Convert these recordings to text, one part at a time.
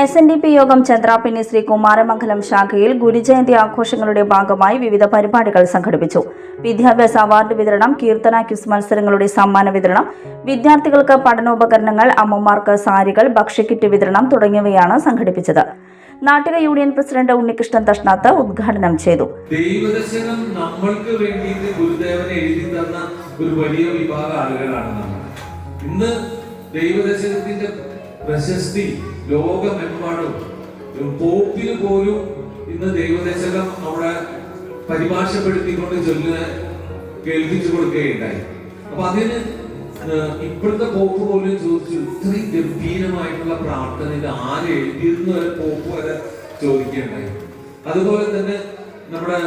SNDP യോഗം ചന്ദ്രാപിന്നി ശ്രീ കുമാരമംഗലം ശാഖയിൽ ഗുരുജയന്തി ആഘോഷങ്ങളുടെ ഭാഗമായി വിവിധ പരിപാടികൾ സംഘടിപ്പിച്ചു. വിദ്യാഭ്യാസ അവാർഡ് വിതരണം, കീർത്തന ക്വിസ് മത്സരങ്ങളുടെ സമ്മാന വിതരണം, വിദ്യാർത്ഥികൾക്ക് പഠനോപകരണങ്ങൾ, അമ്മമാർക്ക് സാരികൾ, ഭക്ഷ്യക്കിറ്റ് വിതരണം തുടങ്ങിയവയാണ് സംഘടിപ്പിച്ചത്. നാട്ടിക യൂണിയൻ പ്രസിഡന്റ് ഉണ്ണികൃഷ്ണൻ തഷ്ണാത്ത് ഉദ്ഘാടനം ചെയ്തു. ദൈവദർശനം നമ്മൾക്ക് വേണ്ടിയിട്ട് ഗുരുദേവനെ എഴുതി തന്ന ഒരു വലിയ വിഭാഗം ആളുകളാണ് നമ്മൾ. ഇന്ന് ദൈവദർശനത്തിന്റെ പ്രശസ്തി ലോകമെമ്പാടും പോപ്പിന് പോലും ഇന്ന് ദൈവദശകം അവിടെ പരിഭാഷപ്പെടുത്തിക്കൊണ്ട് കേൾപ്പിച്ചു കൊടുക്കുകയുണ്ടായി. അപ്പൊ അതിന് ഇപ്പോഴത്തെ പോപ്പ് പോലും ചോദിച്ചു, ഇത്രയും ഗംഭീരമായിട്ടുള്ള പ്രാർത്ഥന ഇത് ആര് എഴുതിയെന്ന് വരെ പോപ്പ് വരെ ചോദിക്കുകയുണ്ടായി. അതുപോലെ തന്നെ നമ്മുടെ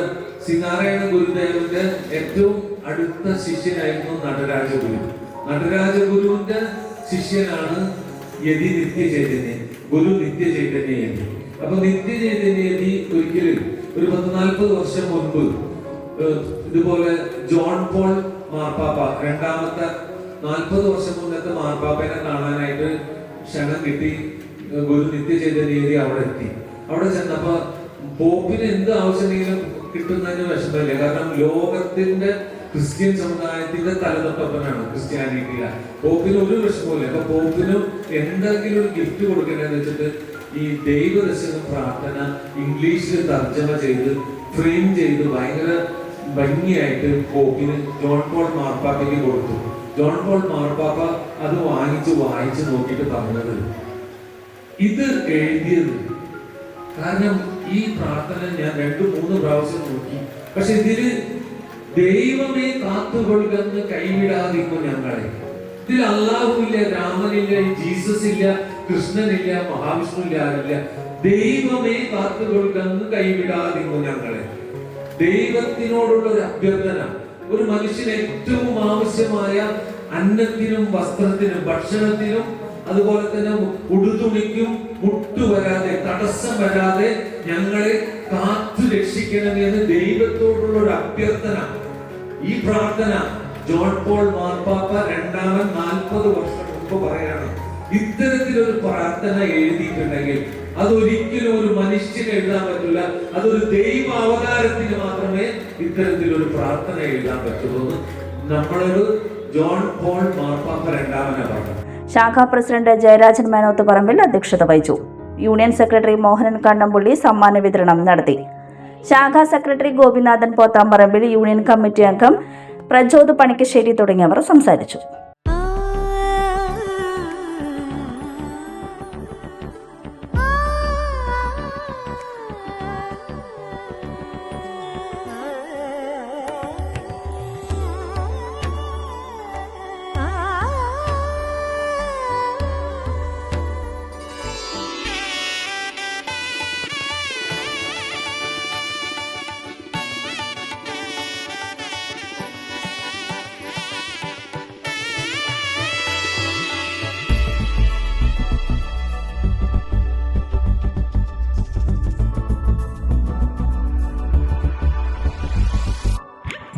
ശ്രീനാരായണ ഗുരുദേവന്റെ ഏറ്റവും അടുത്ത ശിഷ്യനായിരുന്നു നടരാജഗുരു. നടരാജഗുരുവിന്റെ ശിഷ്യനാണ് യതി നിത്യചൈതന്യൻ, ഗുരു നിത്യചൈതന്യയതി. അപ്പൊ നിത്യചൈതന്യയതി ഒരിക്കലും ഒരു 40 വർഷം മുൻപ് ഇതുപോലെ ജോൺ പോൾ മാർപ്പാപ്പ, രണ്ടാമത്തെ 40 വർഷം മുന്നത്തെ മാർപ്പാപ്പനെ കാണാനായിട്ട് ക്ഷണം കിട്ടി. ഗുരു നിത്യചൈതന്യയതി അവിടെ എത്തി. അവിടെ ചെന്നപ്പോ പോപ്പിന് എന്ത് ആവശ്യമെങ്കിലും കിട്ടുന്നതിന് വിഷമമില്ല. കാരണം ലോകത്തിന്റെ ക്രിസ്ത്യൻ സമുദായത്തിന്റെ തലതൊട്ടപ്പനാണ് ക്രിസ്ത്യാനിറ്റിയില. പോപ്പിന് ഒരു വിഷമമില്ല. അപ്പൊ പോപ്പിനും എന്തെങ്കിലും ഒരു ഗിഫ്റ്റ് കൊടുക്കണമെന്ന് വെച്ചിട്ട് ഈ ദൈവദർശനം പ്രാർത്ഥന ഇംഗ്ലീഷിൽ തർജ്ജമ ചെയ്ത് ഫ്രെയിം ചെയ്ത് ഭയങ്കര ഭംഗിയായിട്ട് പോപ്പിന് ജോൺ പോൾ മാർപ്പാപ്പയ്ക്ക് കൊടുത്തു. ജോൺ പോൾ മാർപ്പാപ്പ അത് വായിച്ച് നോക്കിയിട്ട് പറഞ്ഞത്, ഇത് എഴുതിയത് കാരണം ഈ പ്രാർത്ഥന ഞാൻ 2-3 പ്രാവശ്യം നോക്കി, പക്ഷെ ഇതില് ദൈവമേ കാത്തുകൊള്ളുകെന്ന് കൈവിടാതിരിക്കും ഞങ്ങളെ. ഇതിൽ അല്ലാഹുവില്ല, രാമനില്ല, ജീസസ് ഇല്ല, കൃഷ്ണനില്ല, മഹാവിഷ്ണു ഇല്ല, ആരില്ല. ദൈവമേ കാത്തുകൊള്ളുകെന്ന് കൈവിടാതിരിക്കും ഞങ്ങളെ. ദൈവത്തിനോടുള്ള ഒരു അഭ്യർത്ഥന. ഒരു മനുഷ്യന് ഏറ്റവും ആവശ്യമായ അന്നത്തിനും വസ്ത്രത്തിനും ഭക്ഷണത്തിനും അതുപോലെ തന്നെ ഉടുതുണിക്കും മുട്ടുവരാതെ തടസ്സം വരാതെ ഞങ്ങളെ കാത്തു രക്ഷിക്കണമെന്ന് ദൈവത്തോടുള്ള ഒരു അഭ്യർത്ഥന. ഈ പ്രാർത്ഥന ജോൺ പോൾ മാർപ്പാപ്പ രണ്ടാമൻ 40 വർഷം മുമ്പ് പറയാണ്. ഇത്തരത്തിലൊരു പ്രാർത്ഥന എഴുതിയിട്ടുണ്ടെങ്കിൽ അതൊരിക്കലും ഒരു മനുഷ്യന് എഴുതാൻ പറ്റില്ല. അതൊരു ദൈവ അവതാരത്തിന് മാത്രമേ ഇത്തരത്തിലൊരു പ്രാർത്ഥന എഴുതാൻ പറ്റുള്ളൂ. നമ്മളൊരു ജോൺ പോൾ മാർപ്പാപ്പ രണ്ടാമനെ പറഞ്ഞു. ശാഖാ പ്രസിഡന്റ് ജയരാജൻ മേനോത്ത് പറമ്പിൽ അധ്യക്ഷത വഹിച്ചു. യൂണിയൻ സെക്രട്ടറി മോഹനൻ കണ്ണമ്പുള്ളി സമ്മാന വിതരണം നടത്തി. ശാഖാ സെക്രട്ടറി ഗോപിനാഥൻ പോത്താമ്പറമ്പിൽ, യൂണിയൻ കമ്മിറ്റി അംഗം പ്രചോദ് പണിക്കശ്ശേരി തുടങ്ങിയവർ സംസാരിച്ചു.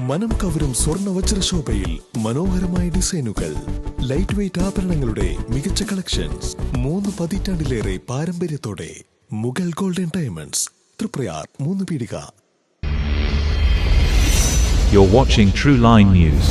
മനം കവരും സ്വർണ്ണ വജ്രശോഭയിൽ മനോഹരമായ ഡിസൈനുകൾ, ലൈറ്റ് വെയ്റ്റ് ആഭരണങ്ങളുടെ മികച്ച കളക്ഷൻസ്, 3 പതിറ്റാണ്ടിലേറെ പാരമ്പര്യത്തോടെ മുഗൾ ഗോൾഡൻ ഡയമണ്ട്സ്, തൃപ്രയാർ 3 പീടിക. You're watching True Line News.